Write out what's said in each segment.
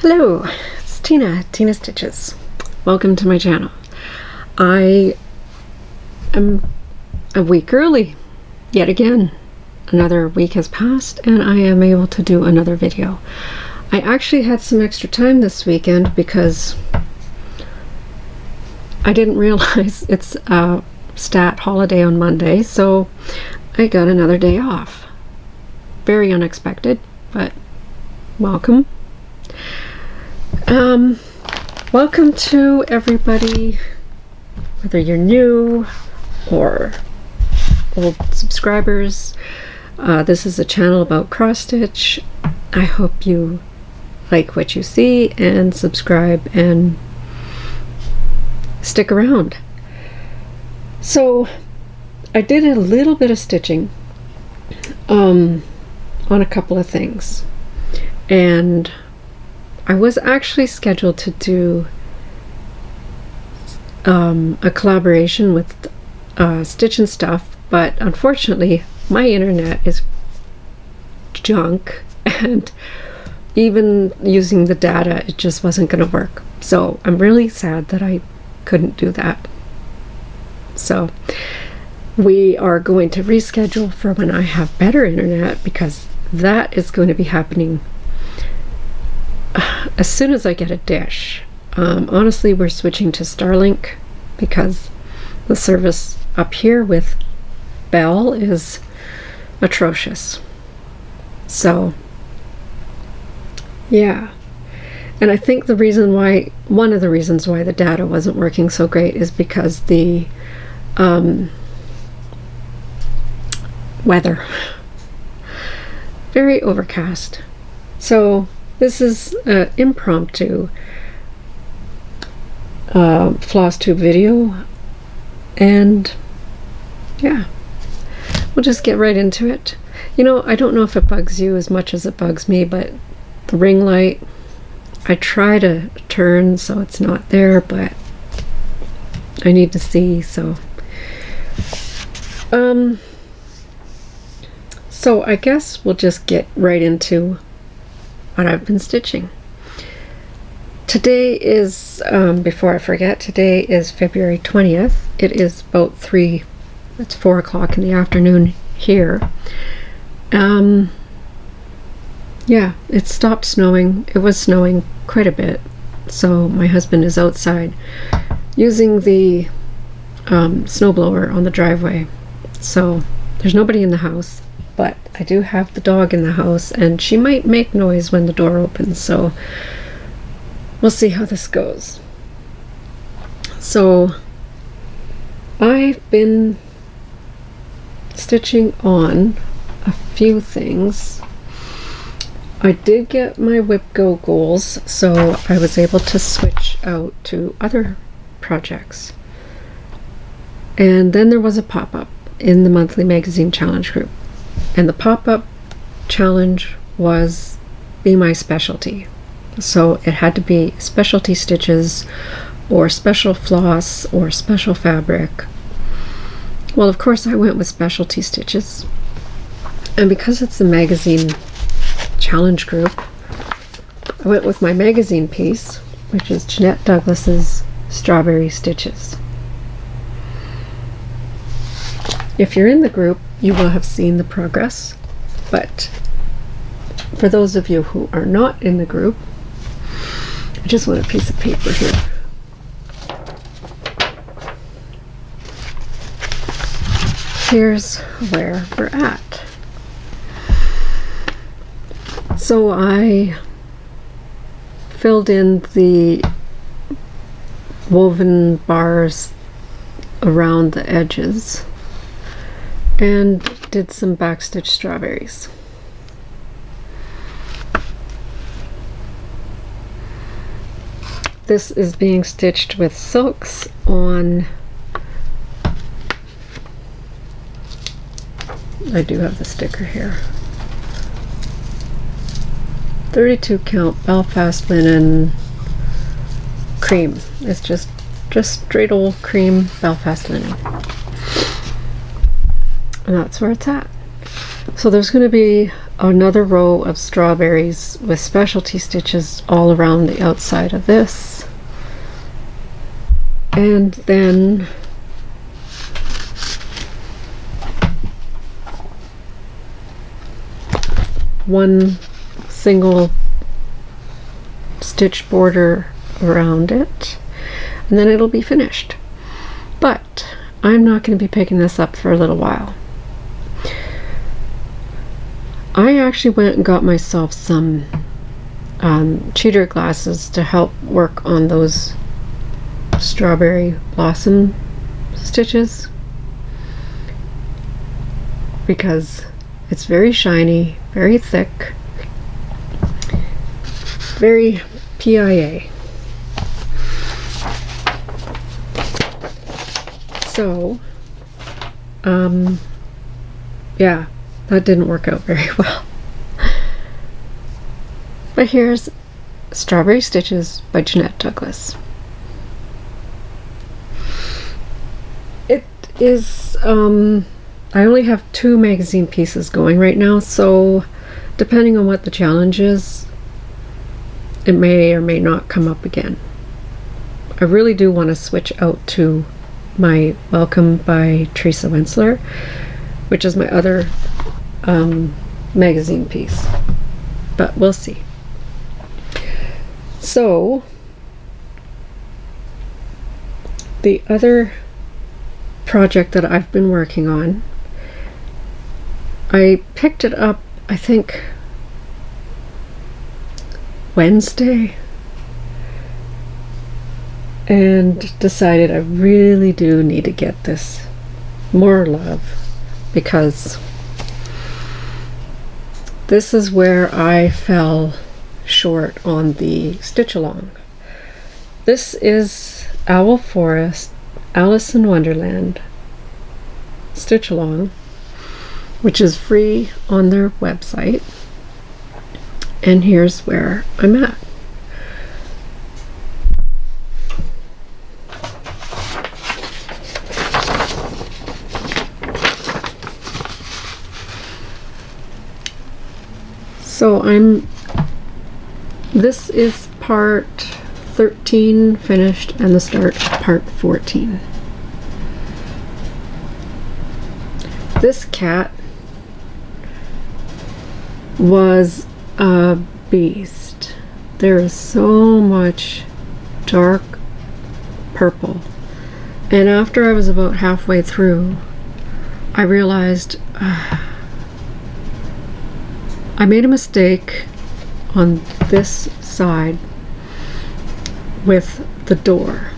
Hello, it's Tina Stitches. Welcome to my channel. I am a week early, yet again. Another week has passed and I am able to do another video. I actually had some extra time this weekend because I didn't realize it's a stat holiday on Monday, so I got another day off. Very unexpected, but welcome. Welcome to everybody, whether you're new or old subscribers. This is a channel about cross stitch. I hope you like what you see and subscribe and stick around. So I did a little bit of stitching on a couple of things, and I was actually scheduled to do a collaboration with Stitch and Stuff, but unfortunately my internet is junk, and even using the data, it just wasn't going to work. So I'm really sad that I couldn't do that. So we are going to reschedule for when I have better internet, because that is going to be happening as soon as I get a dish. Honestly, we're switching to Starlink because the service up here with Bell is atrocious. So yeah, and I think one of the reasons why the data wasn't working so great is because the weather, very overcast. So this is an impromptu Flosstube video, and yeah, we'll just get right into it. You know, I don't know if it bugs you as much as it bugs me, but the ring light, I try to turn so it's not there, but I need to see, so I guess we'll just get right into what I've been stitching. Today is, before I forget, today is February 20th. It is about 4 o'clock in the afternoon here. Yeah, it stopped snowing. It was snowing quite a bit, so my husband is outside using the snowblower on the driveway. So there's nobody in the house, but I do have the dog in the house, and she might make noise when the door opens, so we'll see how this goes. So I've been stitching on a few things. I did get my Whip Go goals, so I was able to switch out to other projects. And then there was a pop-up in the monthly magazine challenge group, and the pop-up challenge was Be My Specialty. So it had to be specialty stitches or special floss or special fabric. Well, of course I went with specialty stitches, and because it's the magazine challenge group, I went with my magazine piece, which is Jeanette Douglas's Strawberry Stitches. If you're in the group, you will have seen the progress, but for those of you who are not in the group, I just want a piece of paper here. Here's where we're at. So I filled in the woven bars around the edges and did some backstitch strawberries. This is being stitched with silks on, I do have the sticker here, 32 count Belfast linen cream. It's just straight old cream Belfast linen. And that's where it's at. So there's going to be another row of strawberries with specialty stitches all around the outside of this. And then one single stitch border around it, and then it'll be finished. But I'm not going to be picking this up for a little while. I actually went and got myself some cheater glasses to help work on those strawberry blossom stitches, because it's very shiny, very thick, very PIA. So, yeah, that didn't work out very well. But here's Strawberry Stitches by Jeanette Douglas. It is, I only have 2 magazine pieces going right now, so depending on what the challenge is, it may or may not come up again. I really do want to switch out to my Welcome by Teresa Wensler, which is my other magazine piece, but we'll see. So the other project that I've been working on, I picked it up, I think, Wednesday, and decided I really do need to get this more love, because this is where I fell short on the stitch along. This is Owl Forest Alice in Wonderland stitch along, which is free on their website, and here's where I'm at. So this is part 13 finished and the start of part 14. This cat was a beast. There is so much dark purple, and after I was about halfway through, I realized I made a mistake on this side with the door,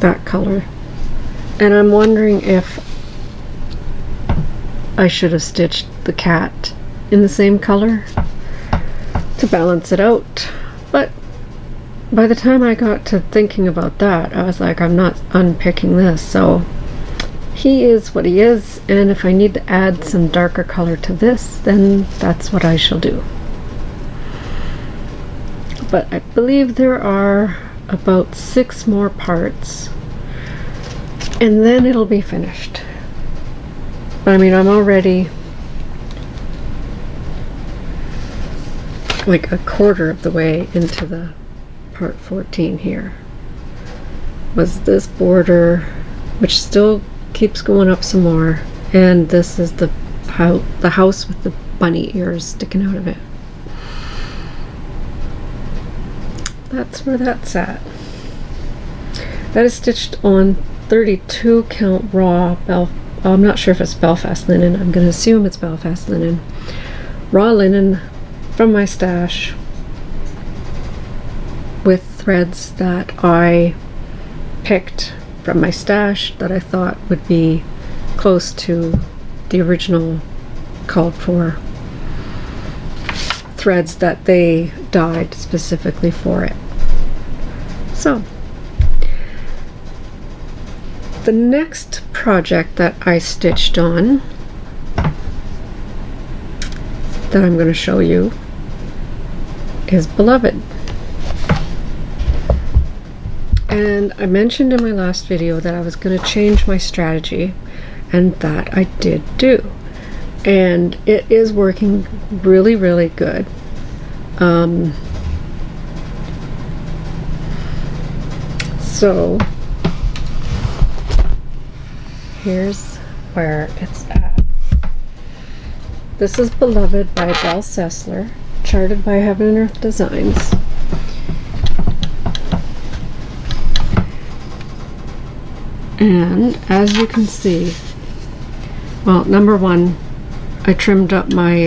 that color, and I'm wondering if I should have stitched the cat in the same color to balance it out. But by the time I got to thinking about that, I was like, I'm not unpicking this, so he is what he is, and if I need to add some darker color to this, then that's what I shall do. But I believe there are about 6 more parts, and then it'll be finished. But I mean, I'm already like a quarter of the way into the part 14 here. Was this border, which still keeps going up some more, and this is the house with the bunny ears sticking out of it. That's where that's at. That is stitched on 32 count raw I'm not sure if it's Belfast linen. I'm going to assume it's Belfast linen. Raw linen from my stash with threads that I picked from my stash that I thought would be close to the original called for threads that they dyed specifically for it. So the next project that I stitched on that I'm going to show you is Beloved. And I mentioned in my last video that I was going to change my strategy, and that I did do. and it is working really, really good. So here's where it's at. This is Beloved by Adele Sessler, charted by Heaven and Earth Designs. And as you can see, well, number one, I trimmed up my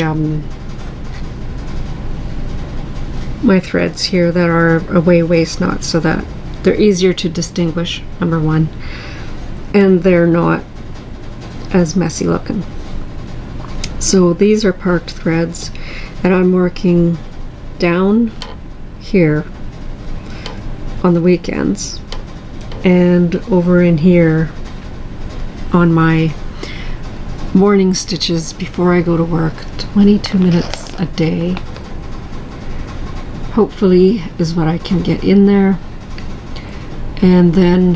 my threads here that are away waist knots so that they're easier to distinguish, number one, and they're not as messy looking. So these are parked threads, and I'm working down here on the weekends and over in here on my morning stitches before I go to work. 22 minutes a day hopefully is what I can get in there, and then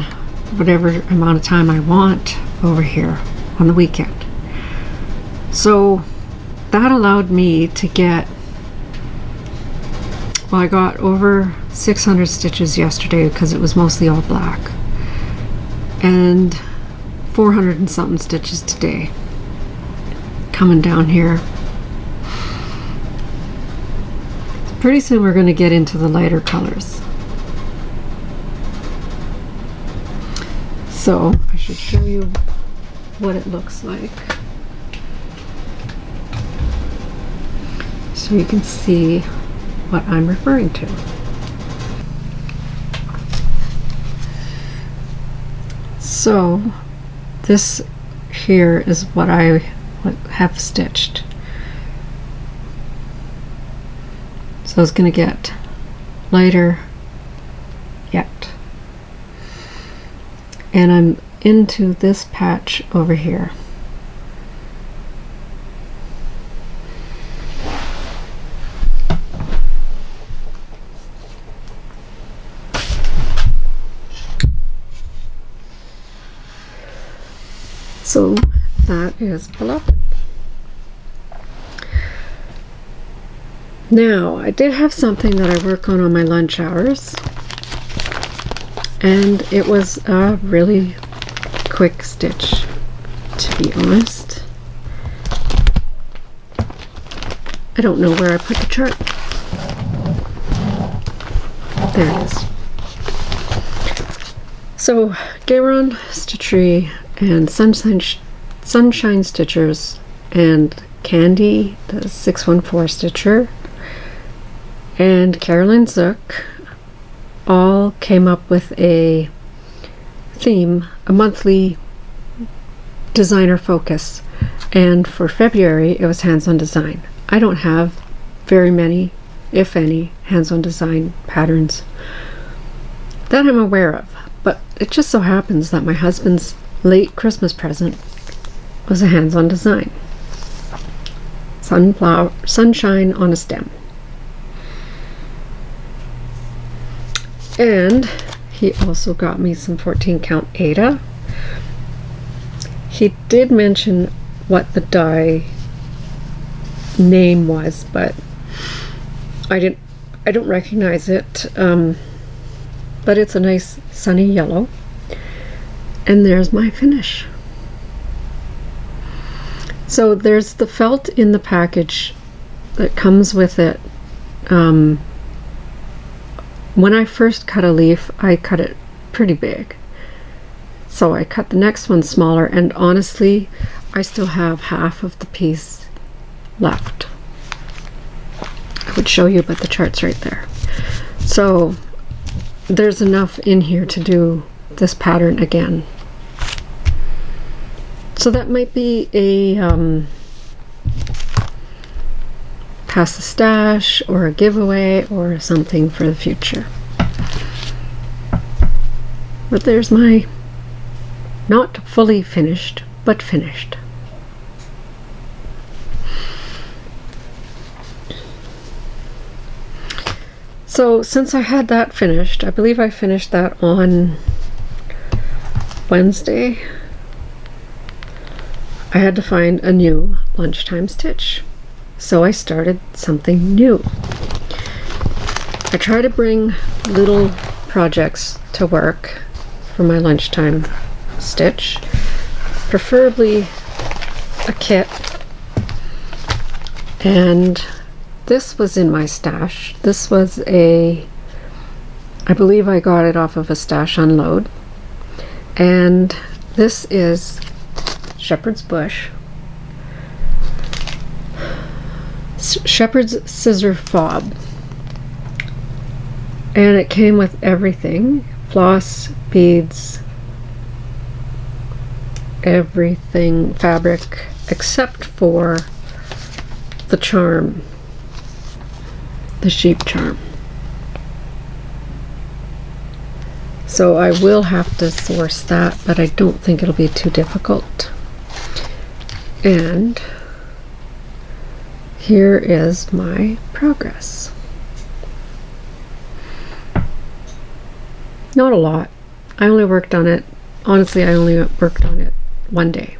whatever amount of time I want over here on the weekend. So that allowed me to get, well, I got over 600 stitches yesterday because it was mostly all black, and 400 and something stitches today coming down here. Pretty soon we're going to get into the lighter colors. So I should show you what it looks like, so you can see what I'm referring to. So this here is what I have stitched. So it's going to get lighter yet. And I'm into this patch over here. So that is Beloved. Now, I did have something that I work on my lunch hours, and it was a really quick stitch, to be honest. I don't know where I put the chart. There it is. So, Gayron Stitchery and Sunshine Stitchers and Candy, the 614 Stitcher, and Caroline Zook all came up with a theme, a monthly designer focus, and for February it was hands-on design. I don't have very many, if any, hands-on design patterns that I'm aware of, but it just so happens that my husband's late Christmas present was a hands-on design. Sunshine on a stem. And he also got me some 14 count Aida. He did mention what the die name was, but I don't recognize it. But it's a nice sunny yellow. And there's my finish. So there's the felt in the package that comes with it. When I first cut a leaf, I cut it pretty big. So I cut the next one smaller, and honestly, I still have half of the piece left. I would show you, but the chart's right there. So there's enough in here to do this pattern again. So that might be a pass the stash or a giveaway or something for the future. But there's my not fully finished, but finished. So since I had that finished, I believe I finished that on Wednesday. I had to find a new lunchtime stitch. So I started something new. I try to bring little projects to work for my lunchtime stitch, preferably a kit. And this was in my stash. This was I believe I got it off of a stash unload. And this is shepherd's bush, shepherd's scissor fob, and it came with everything: floss, beads, everything, fabric, except for the charm, the sheep charm. So I will have to source that, but I don't think it'll be too difficult. And here is my progress. Not a lot. I only worked on it, honestly, I only worked on it one day.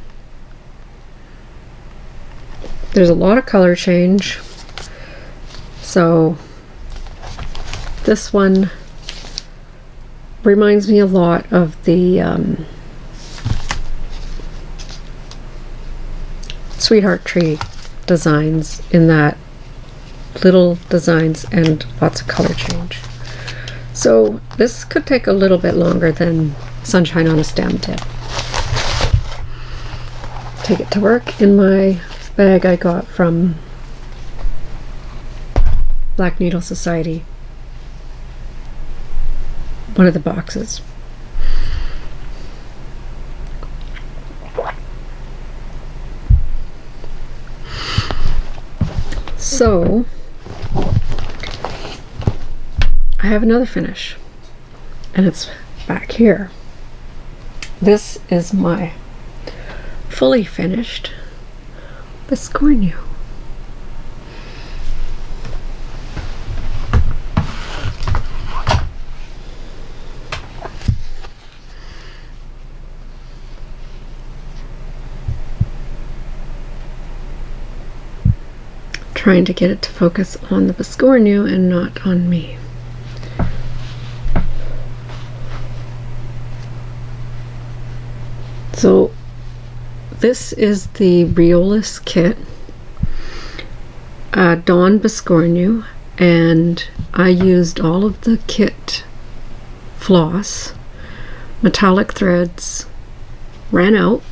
There's a lot of color change. So this one reminds me a lot of the Sweetheart Tree designs, in that little designs and lots of color change. So this could take a little bit longer than Sunshine on a Stem did. Take it to work in my bag I got from Black Needle Society, one of the boxes. So I have another finish, and it's back here. This is my fully finished biscornu. Trying to get it to focus on the biscornu and not on me. So this is the Riolis kit, Dawn biscornu, and I used all of the kit floss, metallic threads, ran out,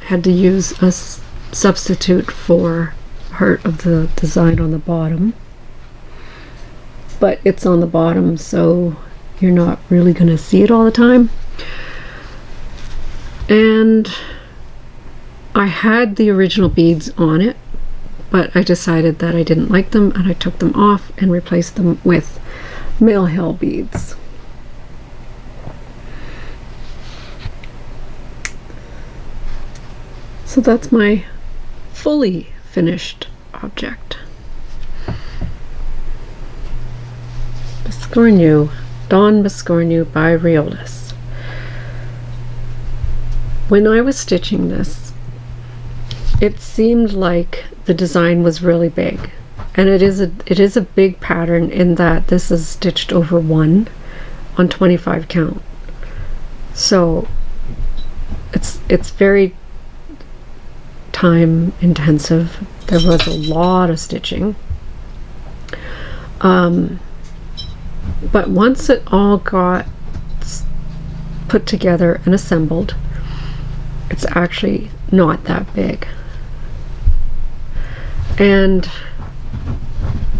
had to use a substitute for part of the design on the bottom, but it's on the bottom, so you're not really going to see it all the time. And I had the original beads on it, but I decided that I didn't like them, and I took them off and replaced them with Mill Hill beads. So that's my fully finished object. Biscornu, Dawn biscornu by Riolis. When I was stitching this, it seemed like the design was really big, and it is a big pattern in that this is stitched over 1 on 25 count. So it's very time intensive. There was a lot of stitching, but once it all got put together and assembled, it's actually not that big. And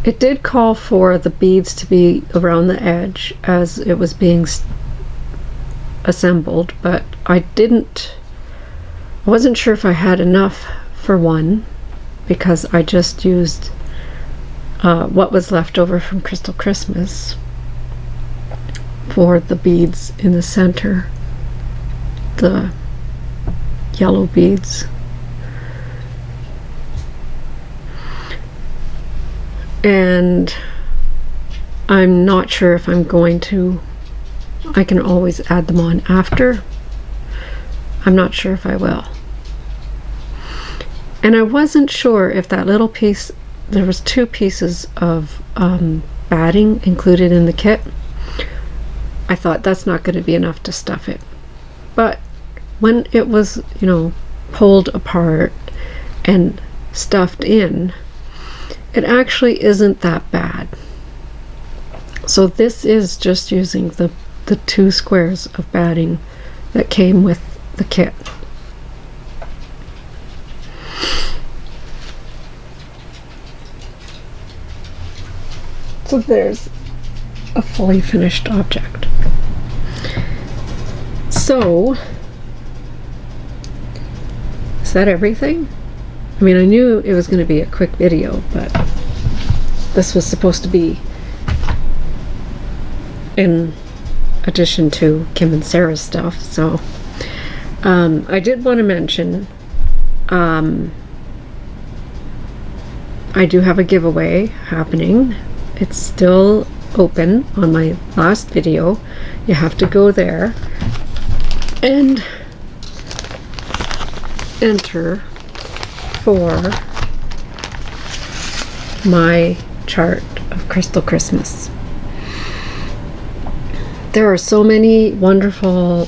it did call for the beads to be around the edge as it was being assembled, but I wasn't sure if I had enough for one, because I just used what was left over from Crystal Christmas for the beads in the center, the yellow beads. And I'm not sure if I'm going to, I can always add them on after. I'm not sure if I will. And I wasn't sure if that little piece, there was 2 pieces of batting included in the kit. I thought that's not going to be enough to stuff it. But when it was, you know, pulled apart and stuffed in, it actually isn't that bad. So this is just using the 2 squares of batting that came with the kit. So there's a fully finished object. So, is that everything? I mean, I knew it was going to be a quick video, but this was supposed to be in addition to Kim and Sarah's stuff. So I did want to mention I do have a giveaway happening. It's still open on my last video. You have to go there and enter for my chart of Crystal Christmas. There are so many wonderful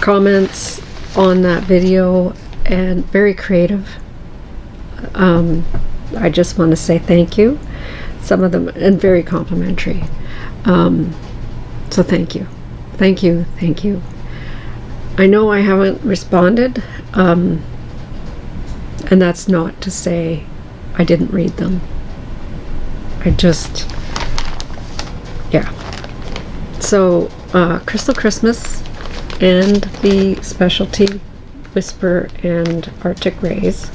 comments on that video and very creative. I just want to say thank you. Some of them, and very complimentary. So thank you. Thank you. Thank you. I know I haven't responded, and that's not to say I didn't read them. I just, yeah. So, Crystal Christmas and the specialty Whisper and Arctic Rays.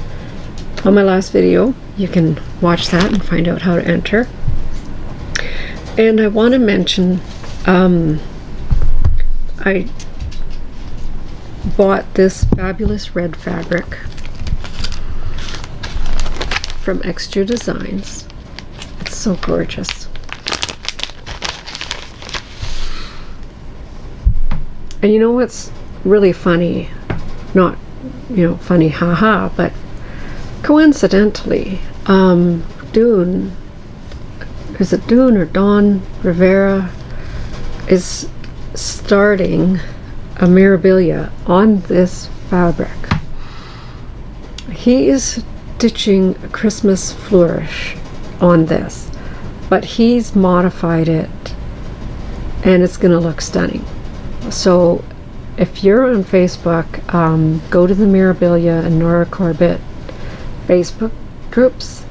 On my last video, you can watch that and find out how to enter. And I want to mention, I bought this fabulous red fabric from Extra Designs. It's so gorgeous. And you know what's really funny? Not, you know, funny haha, but coincidentally, Dune, is it Dune or Dawn Rivera, is starting a Mirabilia on this fabric. He is stitching a Christmas flourish on this, but he's modified it and it's going to look stunning. So if you're on Facebook, go to the Mirabilia and Nora Corbett Facebook groups.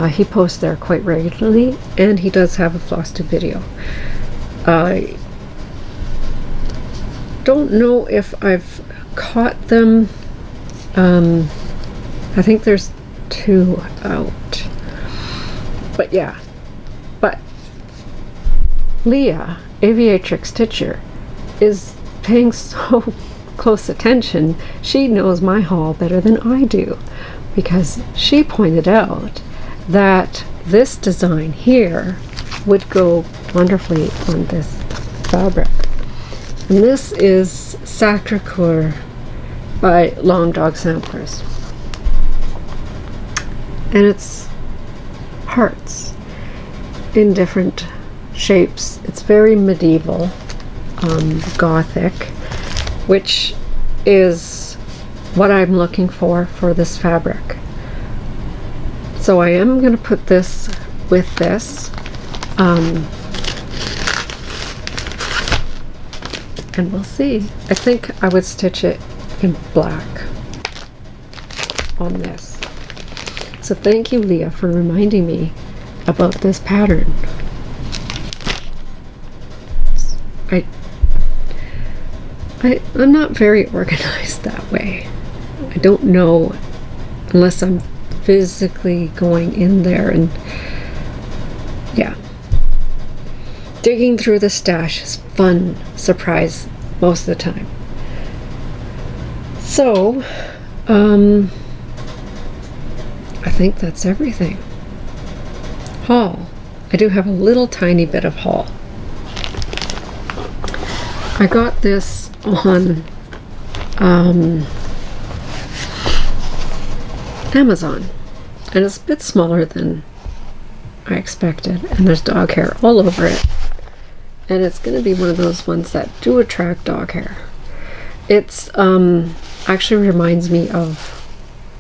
He posts there quite regularly, and he does have a Flosstube video. I don't know if I've caught them. I think there's 2 out. But yeah. But Leah, Aviatrix Stitcher, is paying so close attention. She knows my haul better than I do, because she pointed out that this design here would go wonderfully on this fabric. And this is Sacre-Cœur by Long Dog Samplers. And it's hearts in different shapes. It's very medieval, gothic, which is what I'm looking for this fabric. So I am going to put this with this, and we'll see. I think I would stitch it in black on this. So thank you, Leah, for reminding me about this pattern. I'm not very organized that way. I don't know unless I'm physically going in there and, yeah. Digging through the stash is fun surprise most of the time. So, I think that's everything. Haul. I do have a little tiny bit of haul. I got this on Amazon, and it's a bit smaller than I expected, and there's dog hair all over it, and it's going to be one of those ones that do attract dog hair. It's actually reminds me of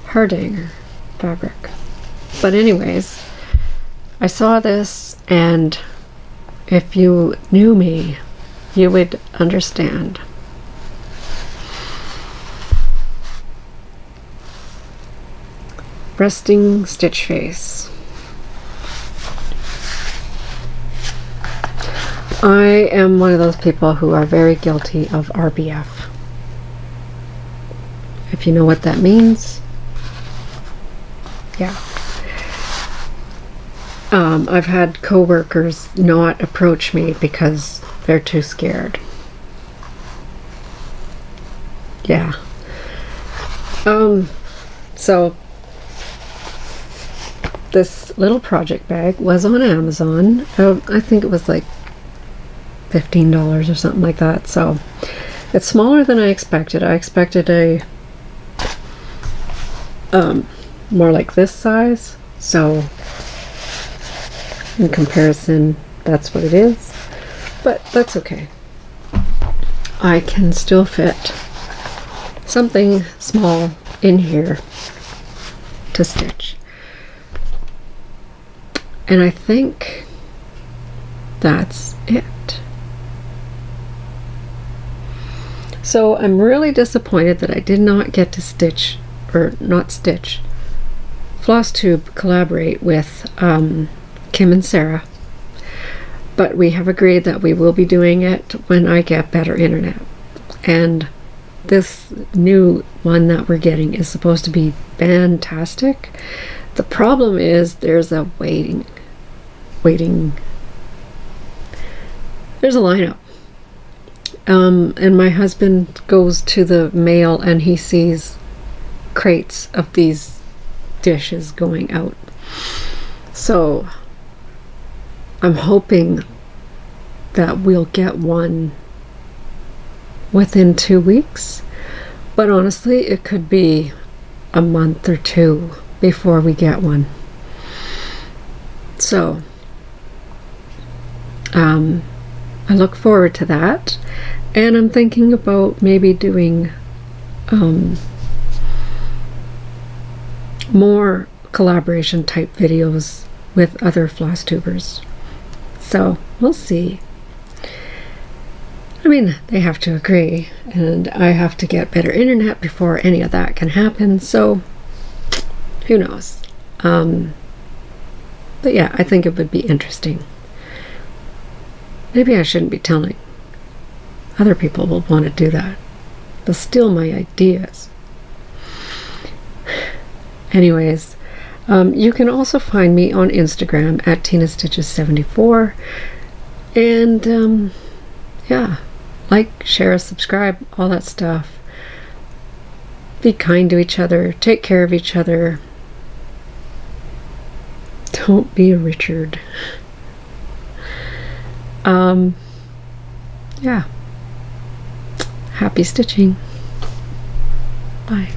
hardanger fabric. But anyways, I saw this, and if you knew me, you would understand. Resting stitch face. I am one of those people who are very guilty of RBF. If you know what that means. Yeah. I've had coworkers not approach me because they're too scared. Yeah. So this little project bag was on Amazon. I think it was like $15 or something like that. So it's smaller than I expected. I expected a more like this size. So in comparison, that's what it is. But that's okay. I can still fit something small in here to stitch. And I think that's it. So I'm really disappointed that I did not get to stitch, or not stitch, Flosstube collaborate with Kim and Sarah. But we have agreed that we will be doing it when I get better internet. And this new one that we're getting is supposed to be fantastic. The problem is there's a waiting. There's a lineup. And my husband goes to the mail and he sees crates of these dishes going out. So I'm hoping that we'll get one within 2 weeks, but honestly it could be a month or two before we get one. So I look forward to that, and I'm thinking about maybe doing more collaboration type videos with other Flosstubers. So we'll see. I mean, they have to agree, and I have to get better internet before any of that can happen, so who knows. But yeah, I think it would be interesting. Maybe I shouldn't be telling. Other people will want to do that. They'll steal my ideas. Anyways, you can also find me on Instagram at TinaStitches74. And yeah, like, share, subscribe, all that stuff. Be kind to each other. Take care of each other. Don't be a Richard. Yeah. Happy stitching. Bye.